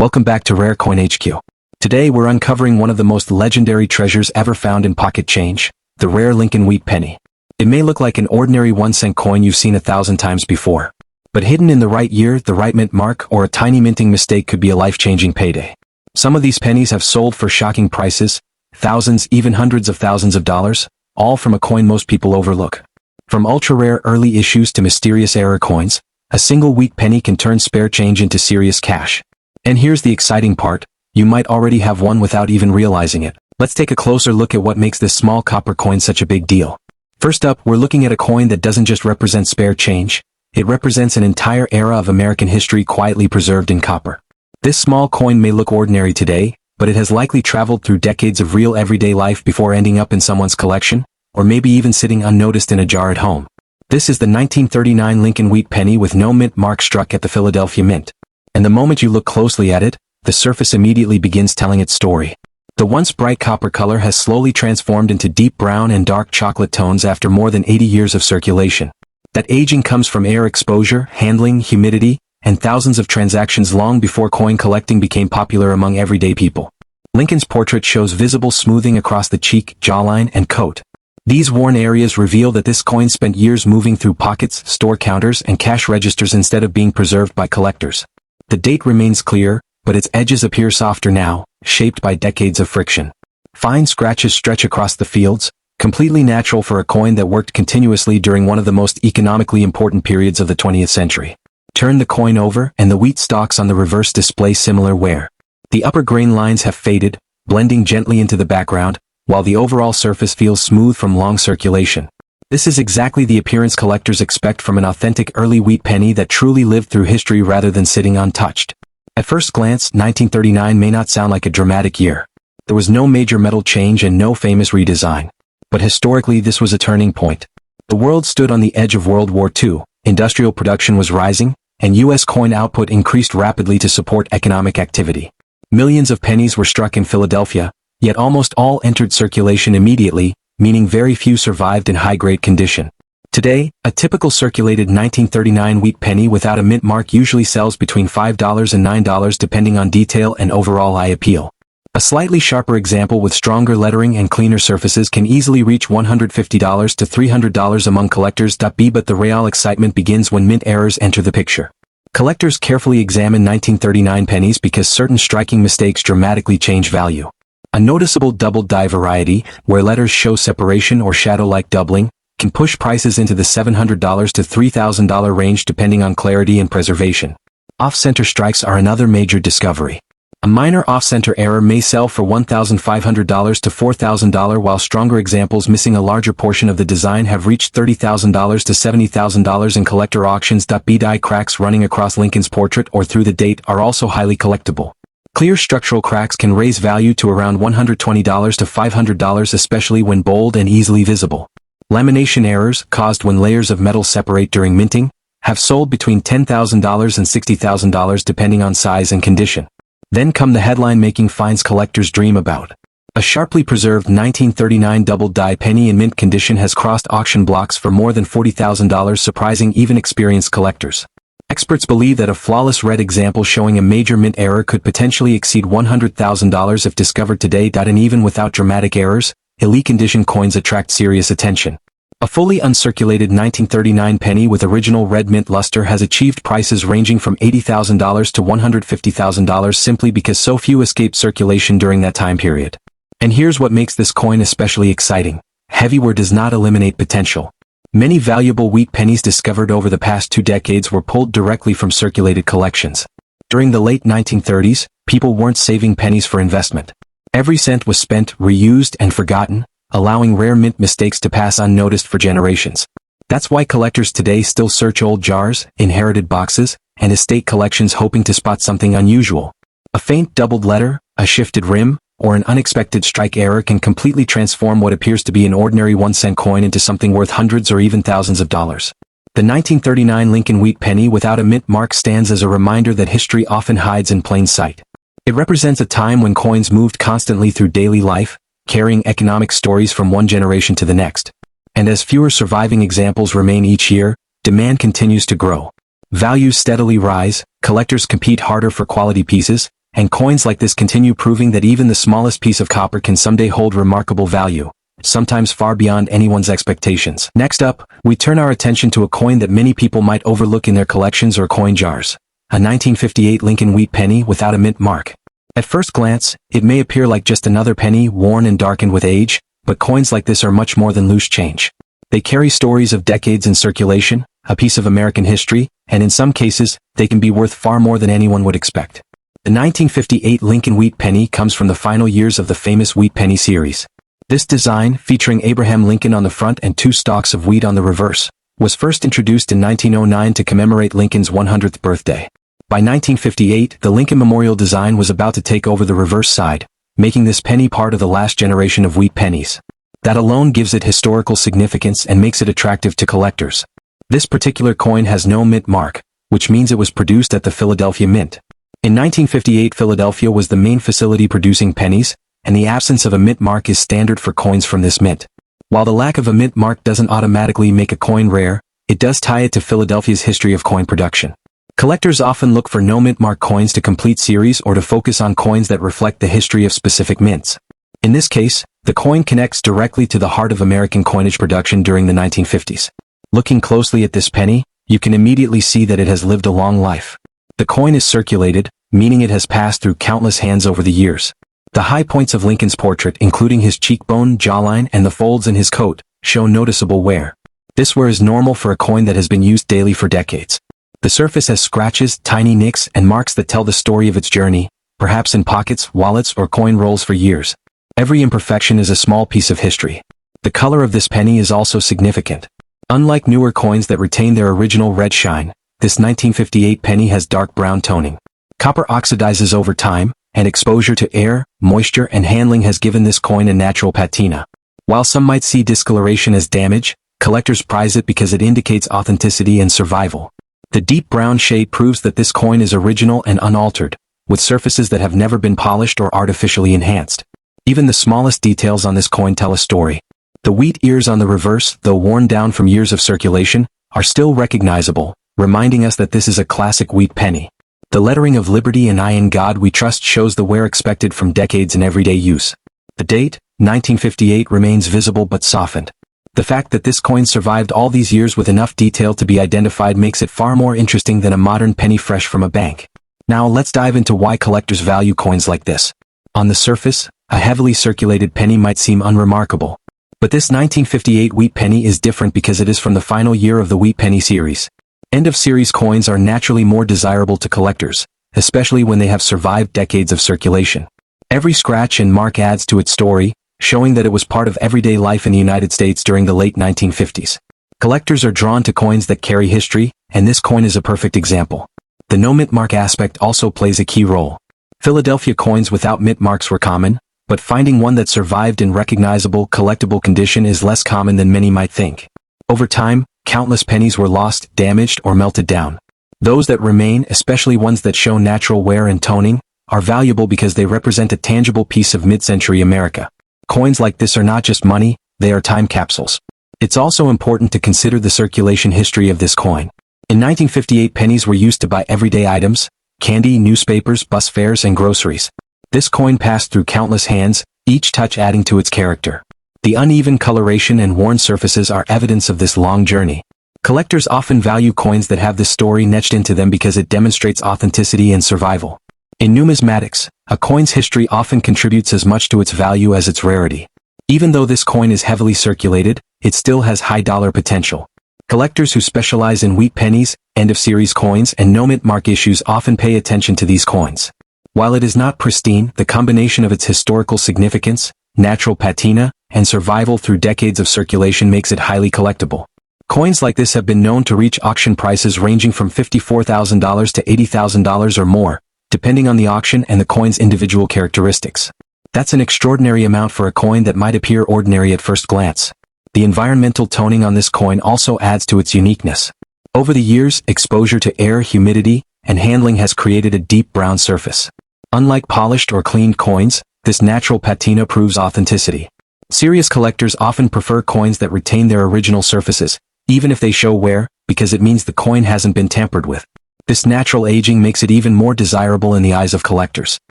Welcome back to Rare Coin HQ. Today we're uncovering one of the most legendary treasures ever found in pocket change, the rare Lincoln Wheat Penny. It may look like an ordinary 1-cent coin you've seen 1,000 times before, but hidden in the right year, the right mint mark, or a tiny minting mistake could be a life-changing payday. Some of these pennies have sold for shocking prices, thousands, even hundreds of thousands of dollars, all from a coin most people overlook. From ultra-rare early issues to mysterious error coins, a single wheat penny can turn spare change into serious cash. And here's the exciting part, you might already have one without even realizing it. Let's take a closer look at what makes this small copper coin such a big deal. First up, we're looking at a coin that doesn't just represent spare change, it represents an entire era of American history quietly preserved in copper. This small coin may look ordinary today, but it has likely traveled through decades of real everyday life before ending up in someone's collection, or maybe even sitting unnoticed in a jar at home. This is the 1939 Lincoln Wheat Penny with no mint mark struck at the Philadelphia Mint. And the moment you look closely at it, the surface immediately begins telling its story. The once bright copper color has slowly transformed into deep brown and dark chocolate tones after more than 80 years of circulation. That aging comes from air exposure, handling, humidity, and thousands of transactions long before coin collecting became popular among everyday people. Lincoln's portrait shows visible smoothing across the cheek, jawline, and coat. These worn areas reveal that this coin spent years moving through pockets, store counters, and cash registers instead of being preserved by collectors. The date remains clear, but its edges appear softer now, shaped by decades of friction. Fine scratches stretch across the fields, completely natural for a coin that worked continuously during one of the most economically important periods of the 20th century. Turn the coin over, and the wheat stalks on the reverse display similar wear. The upper grain lines have faded, blending gently into the background, while the overall surface feels smooth from long circulation. This is exactly the appearance collectors expect from an authentic early wheat penny that truly lived through history rather than sitting untouched. At first glance, 1939 may not sound like a dramatic year. There was no major metal change and no famous redesign. But historically this was a turning point. The world stood on the edge of World War II, industrial production was rising, and U.S. coin output increased rapidly to support economic activity. Millions of pennies were struck in Philadelphia, yet almost all entered circulation immediately, meaning very few survived in high-grade condition. Today, a typical circulated 1939 wheat penny without a mint mark usually sells between $5 and $9 depending on detail and overall eye appeal. A slightly sharper example with stronger lettering and cleaner surfaces can easily reach $150 to $300 among collectors. But the real excitement begins when mint errors enter the picture. Collectors carefully examine 1939 pennies because certain striking mistakes dramatically change value. A noticeable double die variety, where letters show separation or shadow-like doubling, can push prices into the $700 to $3,000 range depending on clarity and preservation. Off-center strikes are another major discovery. A minor off-center error may sell for $1,500 to $4,000 while stronger examples missing a larger portion of the design have reached $30,000 to $70,000 in collector auctions. Die cracks running across Lincoln's portrait or through the date are also highly collectible. Clear structural cracks can raise value to around $120 to $500 especially when bold and easily visible. Lamination errors, caused when layers of metal separate during minting, have sold between $10,000 and $60,000 depending on size and condition. Then come the headline-making finds collectors dream about. A sharply preserved 1939 double-die penny in mint condition has crossed auction blocks for more than $40,000 surprising even experienced collectors. Experts believe that a flawless red example showing a major mint error could potentially exceed $100,000 if discovered today. And even without dramatic errors, elite condition coins attract serious attention. A fully uncirculated 1939 penny with original red mint luster has achieved prices ranging from $80,000 to $150,000 simply because so few escaped circulation during that time period. And here's what makes this coin especially exciting. Heavy wear does not eliminate potential. Many valuable wheat pennies discovered over the past 2 decades were pulled directly from circulated collections. During the late 1930s, people weren't saving pennies for investment. Every cent was spent, reused, and forgotten, allowing rare mint mistakes to pass unnoticed for generations. That's why collectors today still search old jars, inherited boxes, and estate collections hoping to spot something unusual. A faint doubled letter, a shifted rim, or an unexpected strike error can completely transform what appears to be an ordinary 1-cent coin into something worth hundreds or even thousands of dollars. The 1939 Lincoln Wheat Penny without a mint mark stands as a reminder that history often hides in plain sight. It represents a time when coins moved constantly through daily life, carrying economic stories from one generation to the next. And as fewer surviving examples remain each year, demand continues to grow. Values steadily rise, collectors compete harder for quality pieces, and coins like this continue proving that even the smallest piece of copper can someday hold remarkable value, sometimes far beyond anyone's expectations. Next up, we turn our attention to a coin that many people might overlook in their collections or coin jars. A 1958 Lincoln Wheat Penny without a mint mark. At first glance, it may appear like just another penny worn and darkened with age, but coins like this are much more than loose change. They carry stories of decades in circulation, a piece of American history, and in some cases, they can be worth far more than anyone would expect. The 1958 Lincoln Wheat Penny comes from the final years of the famous Wheat Penny series. This design, featuring Abraham Lincoln on the front and 2 stalks of wheat on the reverse, was first introduced in 1909 to commemorate Lincoln's 100th birthday. By 1958, the Lincoln Memorial design was about to take over the reverse side, making this penny part of the last generation of wheat pennies. That alone gives it historical significance and makes it attractive to collectors. This particular coin has no mint mark, which means it was produced at the Philadelphia Mint. In 1958, Philadelphia was the main facility producing pennies, and the absence of a mint mark is standard for coins from this mint. While the lack of a mint mark doesn't automatically make a coin rare, it does tie it to Philadelphia's history of coin production. Collectors often look for no mint mark coins to complete series or to focus on coins that reflect the history of specific mints. In this case, the coin connects directly to the heart of American coinage production during the 1950s. Looking closely at this penny, you can immediately see that it has lived a long life. The coin is circulated, meaning it has passed through countless hands over the years. The high points of Lincoln's portrait, including his cheekbone, jawline, and the folds in his coat, show noticeable wear. This wear is normal for a coin that has been used daily for decades. The surface has scratches, tiny nicks, and marks that tell the story of its journey, perhaps in pockets, wallets, or coin rolls for years. Every imperfection is a small piece of history. The color of this penny is also significant. Unlike newer coins that retain their original red shine, this 1958 penny has dark brown toning. Copper oxidizes over time, and exposure to air, moisture, and handling has given this coin a natural patina. While some might see discoloration as damage, collectors prize it because it indicates authenticity and survival. The deep brown shade proves that this coin is original and unaltered, with surfaces that have never been polished or artificially enhanced. Even the smallest details on this coin tell a story. The wheat ears on the reverse, though worn down from years of circulation, are still recognizable, reminding us that this is a classic wheat penny. The lettering of Liberty and I in God We Trust shows the wear expected from decades in everyday use. The date, 1958, remains visible but softened. The fact that this coin survived all these years with enough detail to be identified makes it far more interesting than a modern penny fresh from a bank. Now let's dive into why collectors value coins like this. On the surface, a heavily circulated penny might seem unremarkable. But this 1958 wheat penny is different because it is from the final year of the Wheat Penny series. End-of-series coins are naturally more desirable to collectors, especially when they have survived decades of circulation. Every scratch and mark adds to its story, showing that it was part of everyday life in the United States during the late 1950s. Collectors are drawn to coins that carry history, and this coin is a perfect example. The no mint mark aspect also plays a key role. Philadelphia coins without mint marks were common, but finding one that survived in recognizable, collectible condition is less common than many might think. Over time, countless pennies were lost, damaged, or melted down. Those that remain, especially ones that show natural wear and toning, are valuable because they represent a tangible piece of mid-century America. Coins like this are not just money, they are time capsules. It's also important to consider the circulation history of this coin. In 1958, pennies were used to buy everyday items, candy, newspapers, bus fares, and groceries. This coin passed through countless hands, each touch adding to its character. The uneven coloration and worn surfaces are evidence of this long journey. Collectors often value coins that have this story etched into them because it demonstrates authenticity and survival. In numismatics, a coin's history often contributes as much to its value as its rarity. Even though this coin is heavily circulated, it still has high dollar potential. Collectors who specialize in wheat pennies, end-of-series coins, and no mint mark issues often pay attention to these coins. While it is not pristine, the combination of its historical significance, natural patina, and survival through decades of circulation makes it highly collectible. Coins like this have been known to reach auction prices ranging from $54,000 to $80,000 or more, depending on the auction and the coin's individual characteristics. That's an extraordinary amount for a coin that might appear ordinary at first glance. The environmental toning on this coin also adds to its uniqueness. Over the years, exposure to air, humidity, and handling has created a deep brown surface. Unlike polished or cleaned coins, this natural patina proves authenticity. Serious collectors often prefer coins that retain their original surfaces, even if they show wear, because it means the coin hasn't been tampered with. This natural aging makes it even more desirable in the eyes of collectors.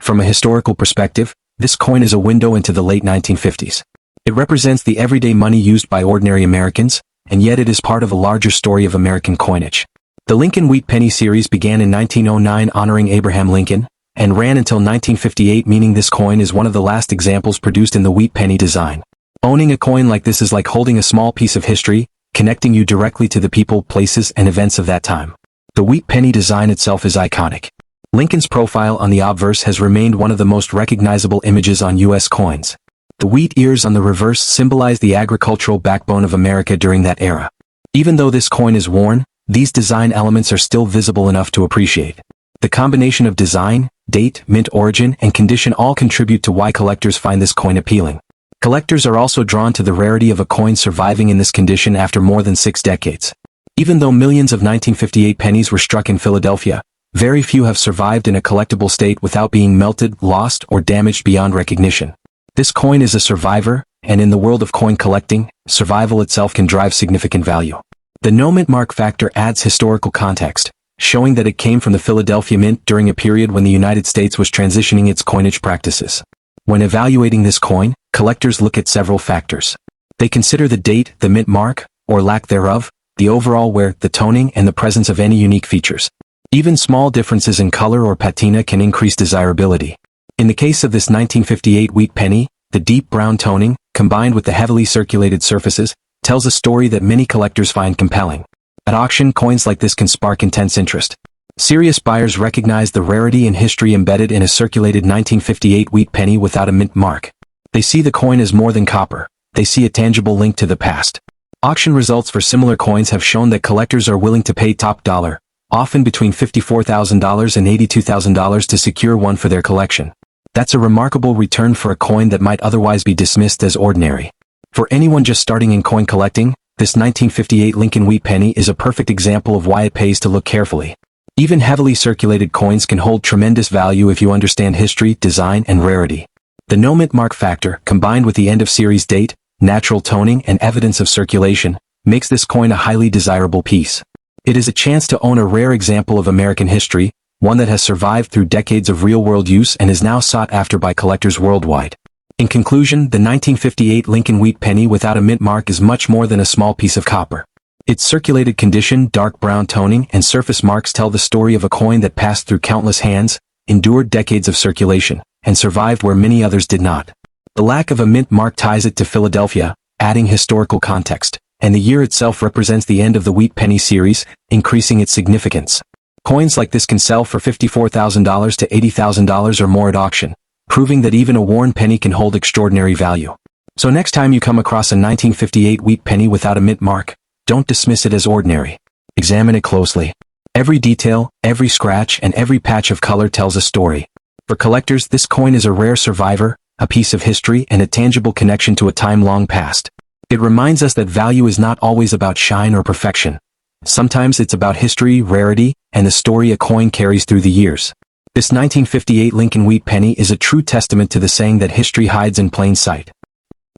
From a historical perspective, this coin is a window into the late 1950s. It represents the everyday money used by ordinary Americans, and yet it is part of a larger story of American coinage. The Lincoln Wheat Penny series began in 1909 honoring Abraham Lincoln, and ran until 1958, meaning this coin is one of the last examples produced in the wheat penny design. Owning a coin like this is like holding a small piece of history, connecting you directly to the people, places, and events of that time. The wheat penny design itself is iconic. Lincoln's profile on the obverse has remained one of the most recognizable images on U.S. coins. The wheat ears on the reverse symbolize the agricultural backbone of America during that era. Even though this coin is worn, these design elements are still visible enough to appreciate. The combination of design, date, mint origin, and condition all contribute to why collectors find this coin appealing. Collectors are also drawn to the rarity of a coin surviving in this condition after more than 6 decades. Even though millions of 1958 pennies were struck in Philadelphia, very few have survived in a collectible state without being melted, lost, or damaged beyond recognition. This coin is a survivor, and in the world of coin collecting, survival itself can drive significant value. The no-mint mark factor adds historical context, showing that it came from the Philadelphia Mint during a period when the United States was transitioning its coinage practices. When evaluating this coin, collectors look at several factors. They consider the date, the mint mark, or lack thereof, the overall wear, the toning, and the presence of any unique features. Even small differences in color or patina can increase desirability. In the case of this 1958 wheat penny, the deep brown toning, combined with the heavily circulated surfaces, tells a story that many collectors find compelling. At auction, coins like this can spark intense interest. Serious buyers recognize the rarity and history embedded in a circulated 1958 wheat penny without a mint mark. They see the coin as more than copper. They see a tangible link to the past. Auction results for similar coins have shown that collectors are willing to pay top dollar, often between $54,000 and $82,000 to secure one for their collection. That's a remarkable return for a coin that might otherwise be dismissed as ordinary. For anyone just starting in coin collecting, this 1958 Lincoln Wheat Penny is a perfect example of why it pays to look carefully. Even heavily circulated coins can hold tremendous value if you understand history, design, and rarity. The no mint mark factor, combined with the end-of-series date, natural toning, and evidence of circulation, makes this coin a highly desirable piece. It is a chance to own a rare example of American history, one that has survived through decades of real-world use and is now sought after by collectors worldwide. In conclusion, the 1958 Lincoln Wheat Penny without a mint mark is much more than a small piece of copper. Its circulated condition, dark brown toning, and surface marks tell the story of a coin that passed through countless hands, endured decades of circulation, and survived where many others did not. The lack of a mint mark ties it to Philadelphia, adding historical context, and the year itself represents the end of the Wheat Penny series, increasing its significance. Coins like this can sell for $54,000 to $80,000 or more at auction, proving that even a worn penny can hold extraordinary value. So next time you come across a 1958 wheat penny without a mint mark, don't dismiss it as ordinary. Examine it closely. Every detail, every scratch, and every patch of color tells a story. For collectors, this coin is a rare survivor, a piece of history, and a tangible connection to a time long past. It reminds us that value is not always about shine or perfection. Sometimes it's about history, rarity, and the story a coin carries through the years. This 1958 Lincoln Wheat Penny is a true testament to the saying that history hides in plain sight.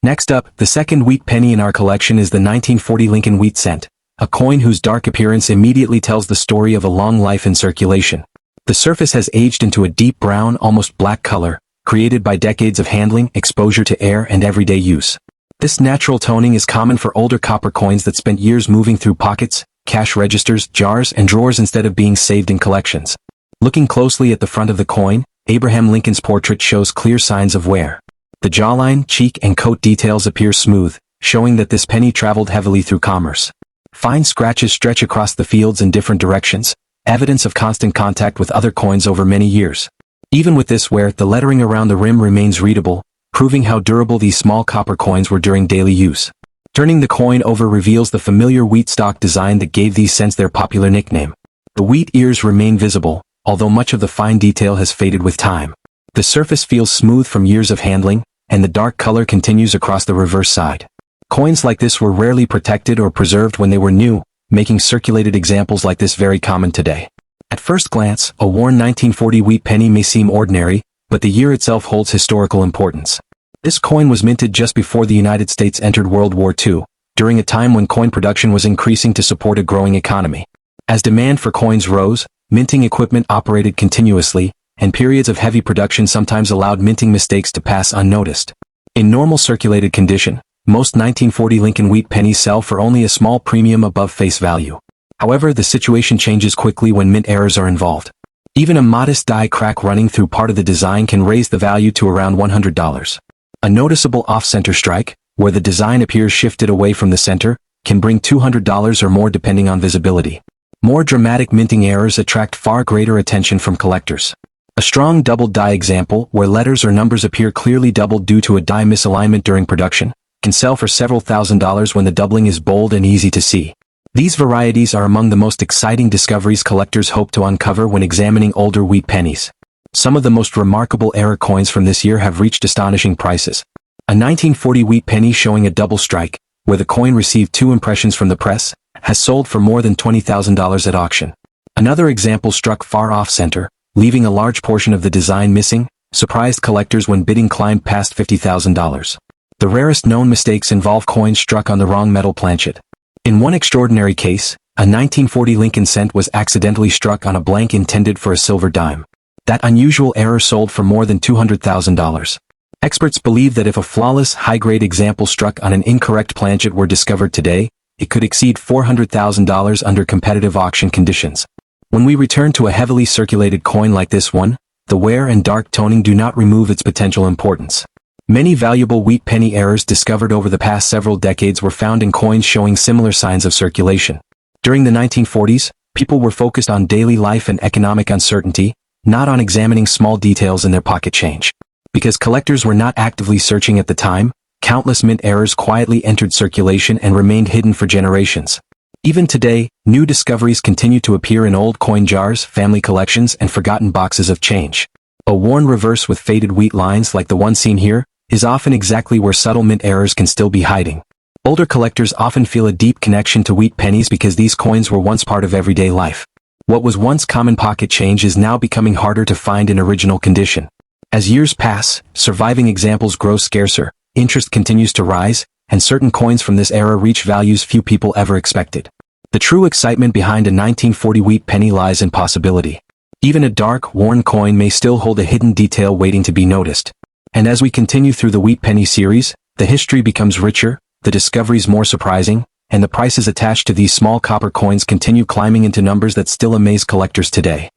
Next up, the second wheat penny in our collection is the 1940 Lincoln Wheat Cent, a coin whose dark appearance immediately tells the story of a long life in circulation. The surface has aged into a deep brown, almost black color, created by decades of handling, exposure to air, and everyday use. This natural toning is common for older copper coins that spent years moving through pockets, cash registers, jars, and drawers instead of being saved in collections. Looking closely at the front of the coin, Abraham Lincoln's portrait shows clear signs of wear. The jawline, cheek, and coat details appear smooth, showing that this penny traveled heavily through commerce. Fine scratches stretch across the fields in different directions, evidence of constant contact with other coins over many years. Even with this wear, the lettering around the rim remains readable, proving how durable these small copper coins were during daily use. Turning the coin over reveals the familiar wheat stalk design that gave these cents their popular nickname. The wheat ears remain visible, although much of the fine detail has faded with time. The surface feels smooth from years of handling, and the dark color continues across the reverse side. Coins like this were rarely protected or preserved when they were new, making circulated examples like this very common today. At first glance, a worn 1940 wheat penny may seem ordinary, but the year itself holds historical importance. This coin was minted just before the United States entered World War II, during a time when coin production was increasing to support a growing economy. As demand for coins rose, minting equipment operated continuously, and periods of heavy production sometimes allowed minting mistakes to pass unnoticed. In normal circulated condition, most 1940 Lincoln Wheat Pennies sell for only a small premium above face value. However, the situation changes quickly when mint errors are involved. Even a modest die crack running through part of the design can raise the value to around $100. A noticeable off-center strike, where the design appears shifted away from the center, can bring $200 or more depending on visibility. More dramatic minting errors attract far greater attention from collectors. A strong doubled die example, where letters or numbers appear clearly doubled due to a die misalignment during production, can sell for several $1,000s when the doubling is bold and easy to see. These varieties are among the most exciting discoveries collectors hope to uncover when examining older wheat pennies. Some of the most remarkable error coins from this year have reached astonishing prices. A 1940 wheat penny showing a double strike, where the coin received 2 impressions from the press, has sold for more than $20,000 at auction. Another example struck far off-center, leaving a large portion of the design missing, surprised collectors when bidding climbed past $50,000. The rarest known mistakes involve coins struck on the wrong metal planchet. In one extraordinary case, a 1940 Lincoln cent was accidentally struck on a blank intended for a silver dime. That unusual error sold for more than $200,000. Experts believe that if a flawless, high-grade example struck on an incorrect planchet were discovered today, it could exceed $400,000 under competitive auction conditions. When we return to a heavily circulated coin like this one, the wear and dark toning do not remove its potential importance. Many valuable wheat penny errors discovered over the past several decades were found in coins showing similar signs of circulation. During the 1940s, people were focused on daily life and economic uncertainty, not on examining small details in their pocket change. Because collectors were not actively searching at the time, countless mint errors quietly entered circulation and remained hidden for generations. Even today, new discoveries continue to appear in old coin jars, family collections, and forgotten boxes of change. A worn reverse with faded wheat lines like the one seen here is often exactly where subtle mint errors can still be hiding. Older collectors often feel a deep connection to wheat pennies because these coins were once part of everyday life. What was once common pocket change is now becoming harder to find in original condition. As years pass, surviving examples grow scarcer, interest continues to rise, and certain coins from this era reach values few people ever expected. The true excitement behind a 1940 wheat penny lies in possibility. Even a dark, worn coin may still hold a hidden detail waiting to be noticed. And as we continue through the Wheat Penny series, the history becomes richer, the discoveries more surprising, and the prices attached to these small copper coins continue climbing into numbers that still amaze collectors today.